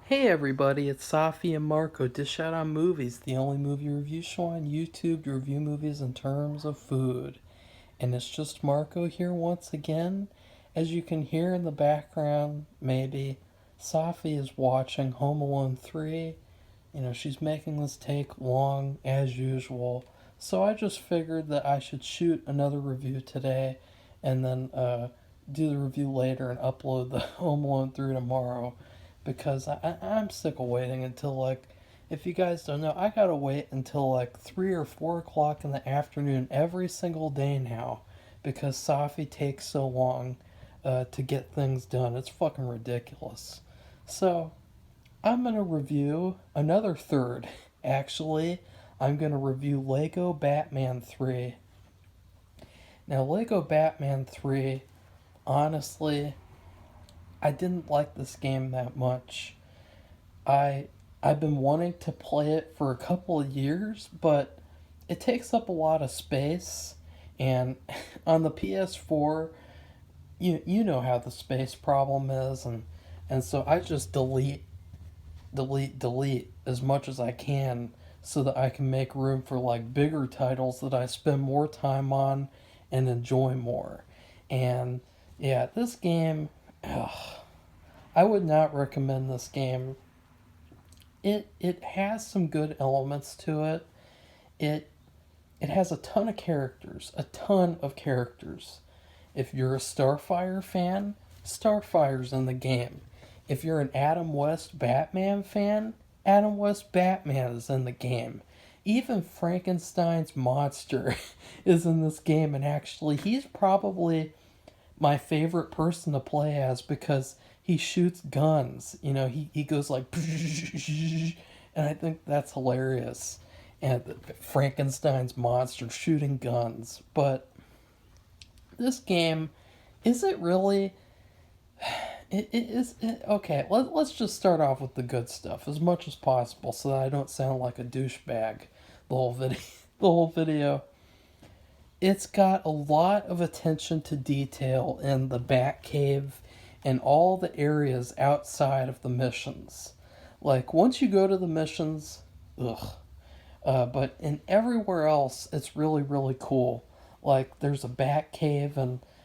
Hey everybody, it's Safi and Marco, Dish Out on Movies, the only movie review show on YouTube to review movies in terms of food. And it's just Marco here once again. As you can hear in the background, maybe, Safi is watching Home Alone 3. She's making this take long as usual. So I just figured that I should shoot another review today and then do the review later and upload the Home Alone 3 tomorrow because I'm sick of waiting until if you guys don't know, I gotta wait until 3 or 4 o'clock in the afternoon every single day now because Safi takes so long to get things done. It's fucking ridiculous. So, I'm gonna review another third. Actually, I'm gonna review Lego Batman 3. Now, Lego Batman 3, honestly, I didn't like this game that much. I I've been wanting to play it for a couple of years, but it takes up a lot of space and on the PS4, you know how the space problem is and so I just delete as much as I can so that I can make room for bigger titles that I spend more time on and enjoy more. And yeah, this game, ugh, I would not recommend this game. It has some good elements to it. It it has a ton of characters, a ton of characters. If you're a Starfire fan, Starfire's in the game. If you're an Adam West Batman fan, Adam West Batman is in the game. Even Frankenstein's monster is in this game, and actually, he's probably my favorite person to play as because he shoots guns. He goes like, and I think that's hilarious. And Frankenstein's monster shooting guns. But this game, is it really? Okay, let's just start off with the good stuff as much as possible so that I don't sound like a douchebag the whole video. The whole video. It's got a lot of attention to detail in the Batcave and all the areas outside of the missions. Like once you go to the missions, ugh. But in everywhere else, it's really really cool. Like there's a Batcave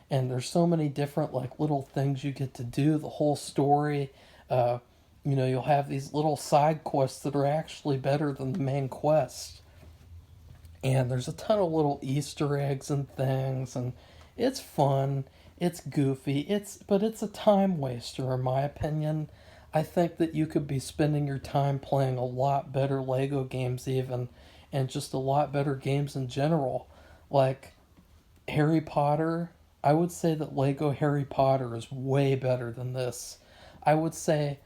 and there's so many different little things you get to do. The whole story. Uh, you'll have these little side quests that are actually better than the main quest and there's a ton of little Easter eggs and things, and it's fun, it's goofy, but it's a time waster in my opinion. I think that you could be spending your time playing a lot better Lego games even, and just a lot better games in general, like Harry Potter. I would say that Lego Harry Potter is way better than this. I would say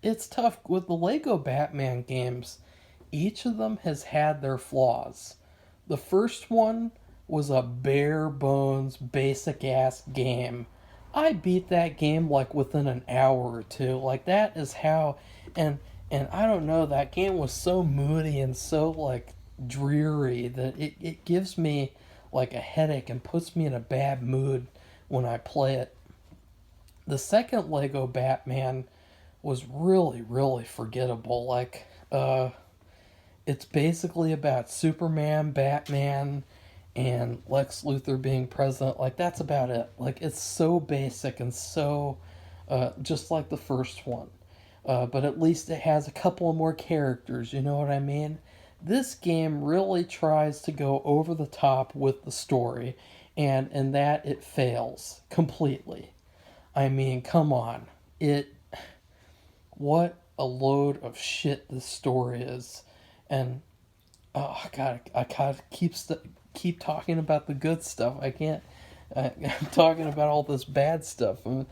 it's tough with the Lego Batman games. Each of them has had their flaws. The first one was a bare bones, basic ass game. I beat that game within an hour or two. That is how, and and I don't know, that game was so moody and so dreary that it gives me a headache and puts me in a bad mood when I play it. The second Lego Batman was really, really forgettable. It's basically about Superman, Batman, and Lex Luthor being president. That's about it. It's so basic and so just like the first one. But at least it has a couple of more characters, you know what I mean? This game really tries to go over the top with the story, and in that it fails completely. I mean, come on. What a load of shit this story is. And oh god, I gotta keep talking about the good stuff. I can't. I'm talking about all this bad stuff. I'm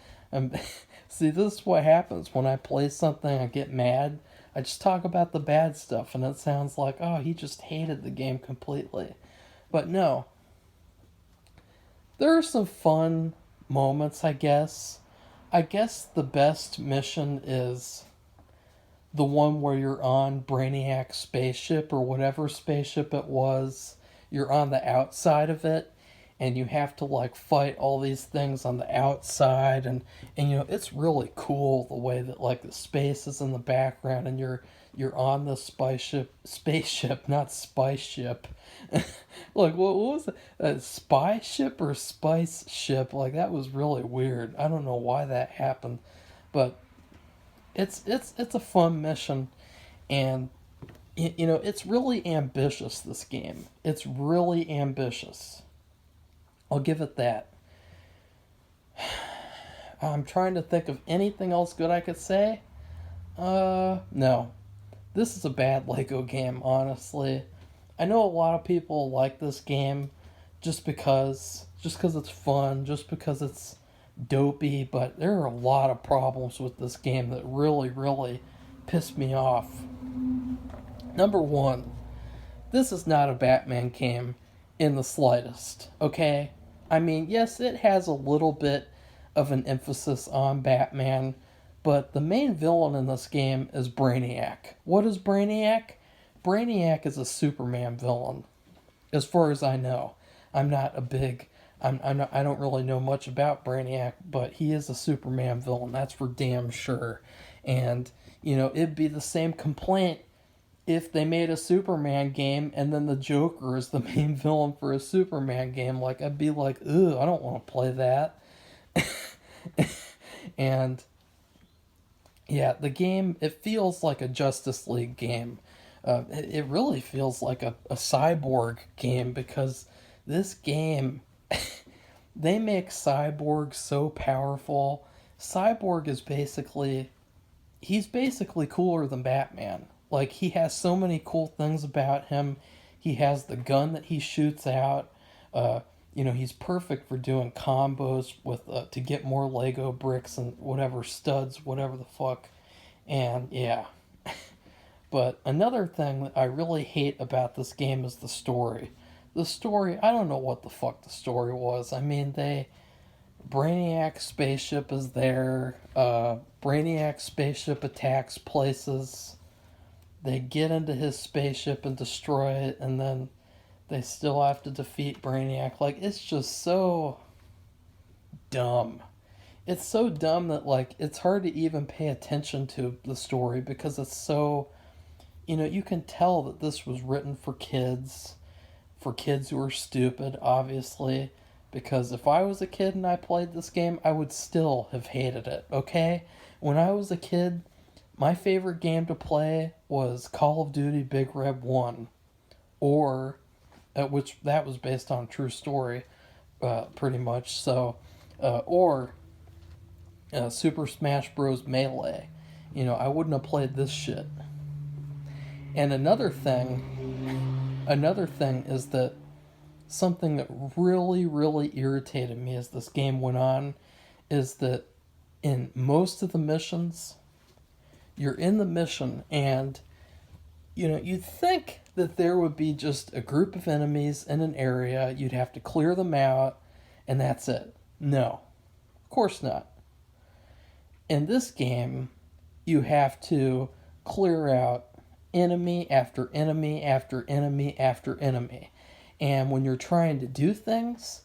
see, this is what happens when I play something. I get mad. I just talk about the bad stuff, and it sounds like, oh, he just hated the game completely. But no, there are some fun moments. I guess. I guess the best mission is the one where you're on Brainiac's spaceship or whatever spaceship it was. You're on the outside of it, and you have to like fight all these things on the outside, and it's really cool the way that like the space is in the background, and you're on the spaceship, not spice ship. Like what was it? Spy ship or spice ship? Like that was really weird. I don't know why that happened, but it's a fun mission, and it's really ambitious. This game, it's really ambitious. I'll give it that. I'm trying to think of anything else good I could say. No. This is a bad Lego game, honestly. I know a lot of people like this game just because it's fun, just because it's dopey, but there are a lot of problems with this game that really, really piss me off. Number one, this is not a Batman game in the slightest, okay? I mean, yes, it has a little bit of an emphasis on Batman, but the main villain in this game is Brainiac. What is Brainiac? Brainiac is a Superman villain, as far as I know. I'm not a big. I'm not, I don't really know much about Brainiac, but he is a Superman villain. That's for damn sure. And it'd be the same complaint if they made a Superman game and then the Joker is the main villain for a Superman game. Like I'd be like, ugh, I don't want to play that. And yeah, the game, it feels like a Justice League game. It really feels like a Cyborg game, because this game, they make Cyborg so powerful. Cyborg is he's basically cooler than Batman. Like, he has so many cool things about him. He has the gun that he shoots out. He's perfect for doing combos with to get more Lego bricks and whatever studs, whatever the fuck. And yeah. But another thing that I really hate about this game is the story. The story, I don't know what the fuck the story was. I mean, Brainiac spaceship is there. Brainiac spaceship attacks places. They get into his spaceship and destroy it, and then they still have to defeat Brainiac. Like, it's just so dumb. It's so dumb that, like, it's hard to even pay attention to the story, because it's so, you can tell that this was written for kids who are stupid, obviously, because if I was a kid and I played this game, I would still have hated it, okay? When I was a kid, my favorite game to play was Call of Duty Big Red 1, or, which that was based on a true story, pretty much, so, or Super Smash Bros. Melee. I wouldn't have played this shit. And another thing is that something that really, really irritated me as this game went on is that in most of the missions, you're in the mission and, you'd think that there would be just a group of enemies in an area, you'd have to clear them out, and that's it. No, of course not. In this game, you have to clear out enemy after enemy after enemy after enemy. And when you're trying to do things,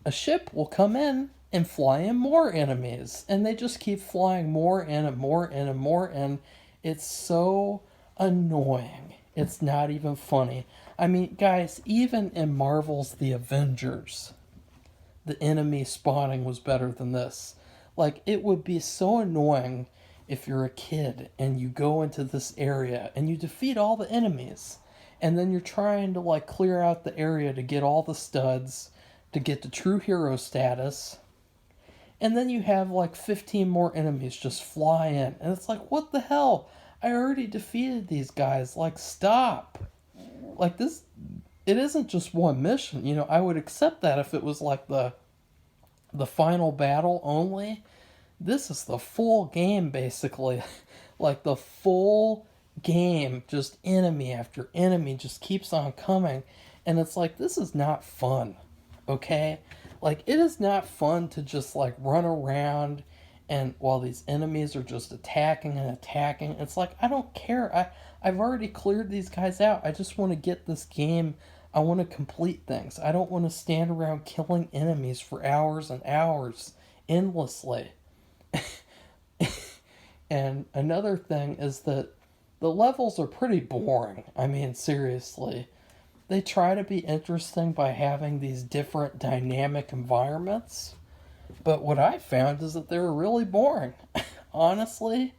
a ship will come in and fly in more enemies. And they just keep flying more in and more in and more in. It's so annoying. It's not even funny. I mean, guys, even in Marvel's The Avengers, the enemy spawning was better than this. Like, it would be so annoying if you're a kid and you go into this area and you defeat all the enemies, and then you're trying to, like, clear out the area to get all the studs, to get to true hero status, and then you have, like, 15 more enemies just fly in, and it's like, what the hell? I already defeated these guys. Like, stop. Like, this, it isn't just one mission. I would accept that if it was, like, the final battle only. This is the full game, basically. Like, the full game, just enemy after enemy just keeps on coming. And it's like, this is not fun, okay? Like, it is not fun to just, like, run around and while these enemies are just attacking and attacking. It's like, I don't care. I've already cleared these guys out. I just want to get this game I want to complete things. I don't want to stand around killing enemies for hours and hours endlessly. And another thing is that the levels are pretty boring. I mean, seriously. They try to be interesting by having these different dynamic environments, but what I found is that they were really boring. Honestly,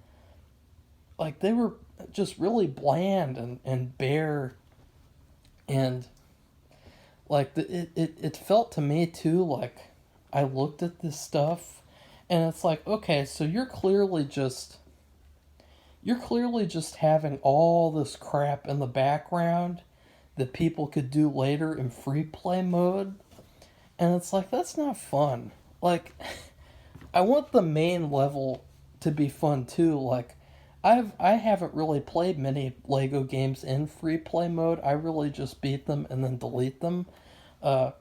like they were just really bland and bare, and like it felt to me too like I looked at this stuff and it's like, okay, so you're clearly just having all this crap in the background that people could do later in free play mode. And it's like, that's not fun. Like, I want the main level to be fun too. Like, I haven't really played many Lego games in free play mode. I really just beat them and then delete them. Uh,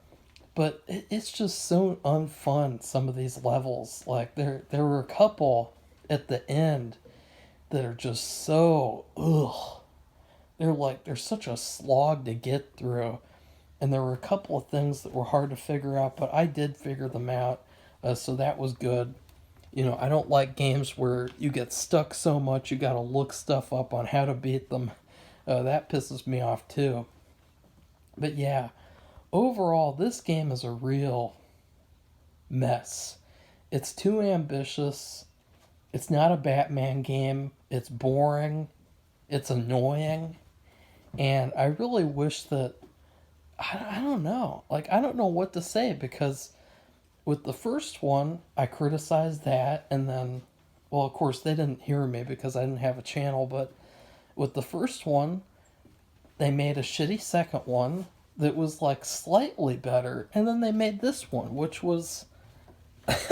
but it's just so unfun, some of these levels. Like, there were a couple at the end that are just so ugh. They're such a slog to get through, and there were a couple of things that were hard to figure out, but I did figure them out, so that was good. I don't like games where you get stuck so much you gotta look stuff up on how to beat them. That pisses me off too. But yeah, overall, this game is a real mess. It's too ambitious. It's not a Batman game. It's boring. It's annoying. And I really wish that. I don't know. Like, I don't know what to say because with the first one, I criticized that. And then, well, of course, they didn't hear me because I didn't have a channel. But with the first one, they made a shitty second one that was like slightly better. And then they made this one, which was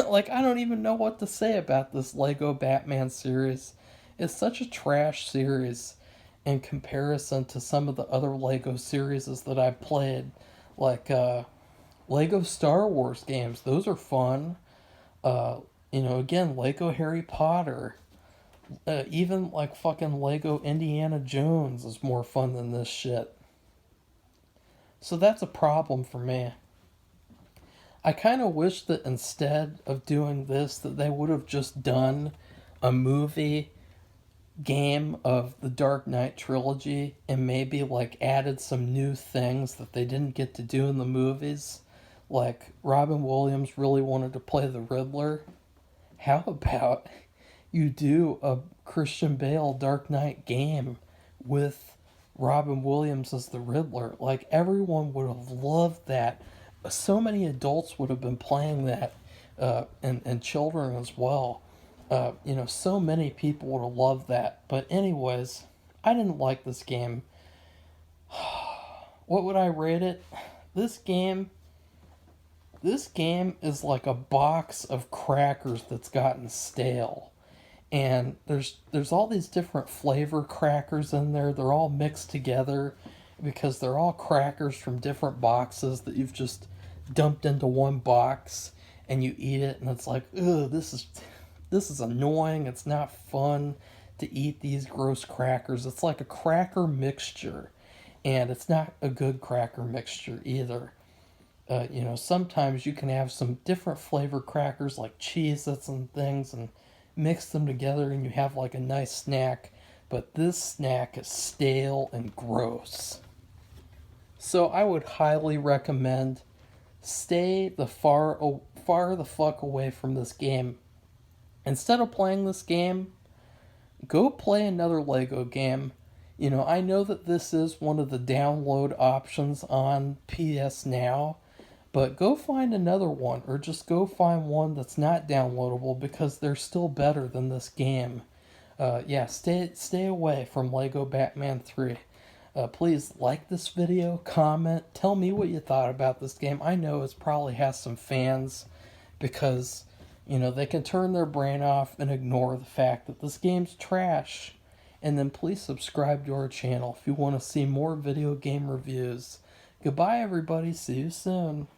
like, I don't even know what to say about this Lego Batman series. It's such a trash series in comparison to some of the other Lego series that I've played. Like, Lego Star Wars games, those are fun. Uh, again, Lego Harry Potter. Even like fucking Lego Indiana Jones is more fun than this shit. So that's a problem for me. I kind of wish that instead of doing this, that they would have just done a movie game of the Dark Knight trilogy and maybe like added some new things that they didn't get to do in the movies. Like Robin Williams really wanted to play the Riddler. How about you do a Christian Bale Dark Knight game with Robin Williams as the Riddler? Like everyone would have loved that. So many adults would have been playing that, and children as well. So many people would have loved that. But anyways, I didn't like this game. What would I rate it? This game this game is like a box of crackers that's gotten stale. And there's all these different flavor crackers in there. They're all mixed together because they're all crackers from different boxes that you've just dumped into one box and you eat it and it's like, ugh, this is annoying. It's not fun to eat these gross crackers. It's like a cracker mixture, and it's not a good cracker mixture either. Sometimes you can have some different flavor crackers like Cheez-Its and things and mix them together and you have like a nice snack, but this snack is stale and gross. So I would highly recommend stay far the fuck away from this game. Instead of playing this game, go play another Lego game. I know that this is one of the download options on PS Now, but go find another one, or just go find one that's not downloadable because they're still better than this game. Stay away from Lego Batman 3. Please like this video, comment, tell me what you thought about this game. I know it probably has some fans because, they can turn their brain off and ignore the fact that this game's trash. And then please subscribe to our channel if you want to see more video game reviews. Goodbye, everybody. See you soon.